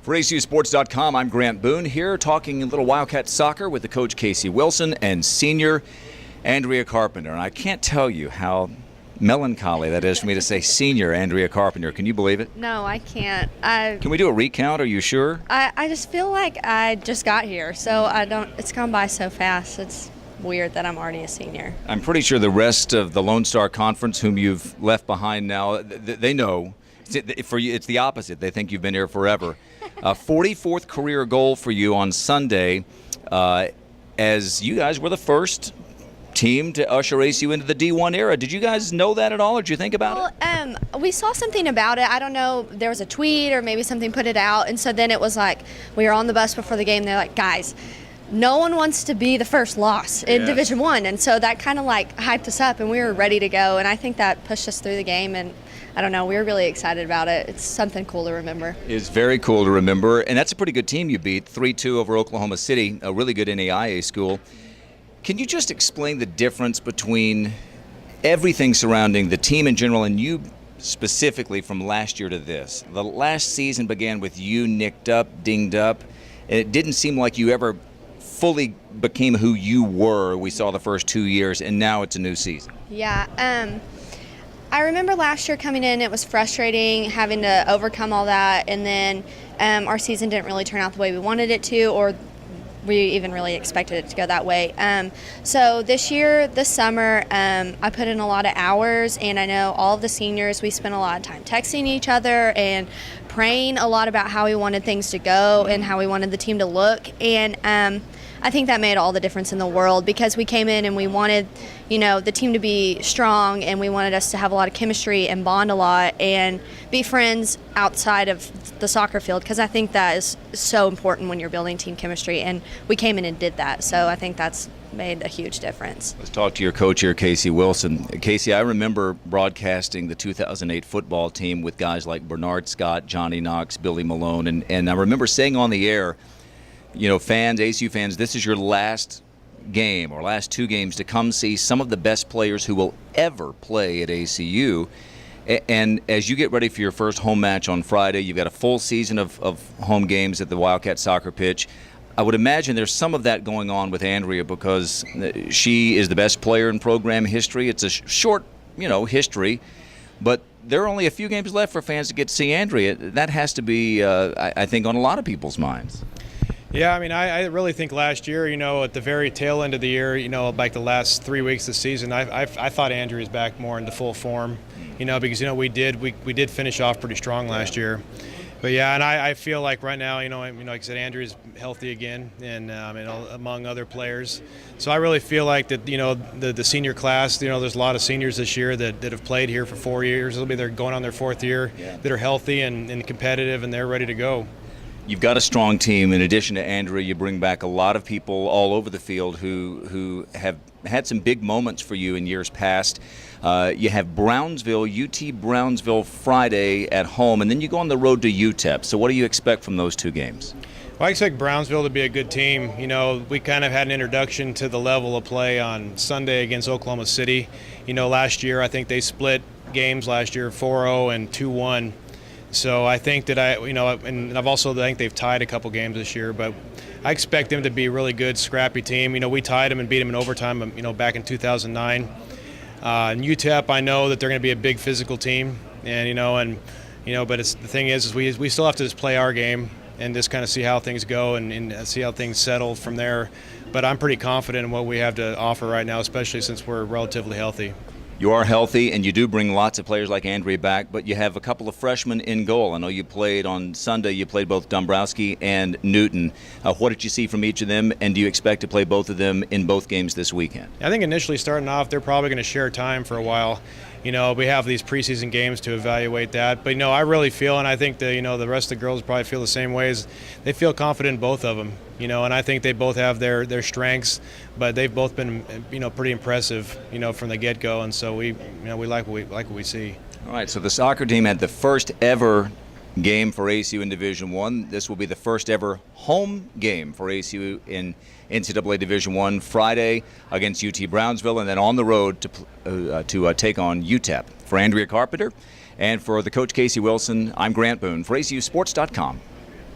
For ACUsports.com, I'm Grant Boone here talking a little Wildcat soccer with the coach Casey Wilson and senior Andrea Carpenter. And I can't tell you how melancholy that is for me to say senior Andrea Carpenter. Can you believe it? No, I can't. Can we do a recount? Are you sure? I just feel like I just got here, so it's gone by so fast. It's weird that I'm already a senior. I'm pretty sure the rest of the Lone Star Conference, whom you've left behind now, they know. For you, it's the opposite. They think you've been here forever. 44th career goal for you on Sunday, as you guys were the first team to usher ACU into the D1 era. Did you guys know that at all, or did you think about it? We saw something about it. I don't know. There was a tweet or maybe something put it out, and so then it was like we were on the bus before the game. They're like, guys, no one wants to be the first loss in Division I, and so that kind of like hyped us up, and we were ready to go, and I think that pushed us through the game, and I don't know, we were really excited about it. It's something cool to remember. It's very cool to remember, and that's a pretty good team you beat, 3-2 over Oklahoma City, a really good NAIA school. Can you just explain the difference between everything surrounding the team in general and you specifically from last year to this? The last season began with you nicked up, dinged up, and it didn't seem like you ever fully became who you were. We saw the first 2 years, and now it's a new season. Yeah, I remember last year coming in, it was frustrating having to overcome all that, and then our season didn't really turn out the way we wanted it to, or we even really expected it to go that way. So this year, this summer, I put in a lot of hours, and I know all of the seniors, we spent a lot of time texting each other and praying a lot about how we wanted things to go and how we wanted the team to look, and I think that made all the difference in the world, because we came in and we wanted, the team to be strong, and we wanted us to have a lot of chemistry and bond a lot and be friends outside of the soccer field, because I think that is so important when you're building team chemistry, and we came in and did that, so I think that's made a huge difference. Let's talk to your coach here, Casey Wilson. Casey, I remember broadcasting the 2008 football team with guys like Bernard Scott, Johnny Knox, Billy Malone, and I remember saying on the air, fans, ACU fans, this is your last game or last two games to come see some of the best players who will ever play at ACU. And as you get ready for your first home match on Friday, you've got a full season of home games at the Wildcat soccer pitch. I would imagine there's some of that going on with Andrea, because she is the best player in program history. It's a short, history, but there are only a few games left for fans to get to see Andrea. That has to be, I think, on a lot of people's minds. Yeah, I really think last year, at the very tail end of the year, like the last 3 weeks of the season, I thought Andrea's back more into full form, because we did finish off pretty strong last year. But yeah, and I feel like right now, like I said, Andrea's healthy again, and among other players. So I really feel like that, the senior class, there's a lot of seniors this year that have played here for 4 years. They're going on their fourth year, that are healthy and competitive, and they're ready to go. You've got a strong team. In addition to Andrea, you bring back a lot of people all over the field who have had some big moments for you in years past. You have Brownsville, UT Brownsville Friday at home, and then you go on the road to UTEP. So what do you expect from those two games? Well, I expect Brownsville to be a good team. We kind of had an introduction to the level of play on Sunday against Oklahoma City. Last year, I think they split games last year, 4-0 and 2-1. So I think that and I've also think they've tied a couple games this year, but I expect them to be a really good, scrappy team. We tied them and beat them in overtime, back in 2009. And UTEP, I know that they're going to be a big physical team, and but the thing is we still have to just play our game and just kind of see how things go and see how things settle from there. But I'm pretty confident in what we have to offer right now, especially since we're relatively healthy. You are healthy, and you do bring lots of players like Andrea back, but you have a couple of freshmen in goal. I know you played on Sunday. You played both Dombrowski and Newton. What did you see from each of them, and do you expect to play both of them in both games this weekend? I think initially starting off, they're probably going to share time for a while. We have these preseason games to evaluate that. But, I really feel, and I think the rest of the girls probably feel the same ways. They feel confident in both of them, and I think they both have their strengths, but they've both been, pretty impressive, from the get-go. And so we like what we see. All right, so the soccer team had the first ever game for ACU in Division I. This will be the first ever home game for ACU in NCAA Division I Friday against UT Brownsville, and then on the road to take on UTEP. For Andrea Carpenter and for the coach Casey Wilson, I'm Grant Boone for ACUsports.com.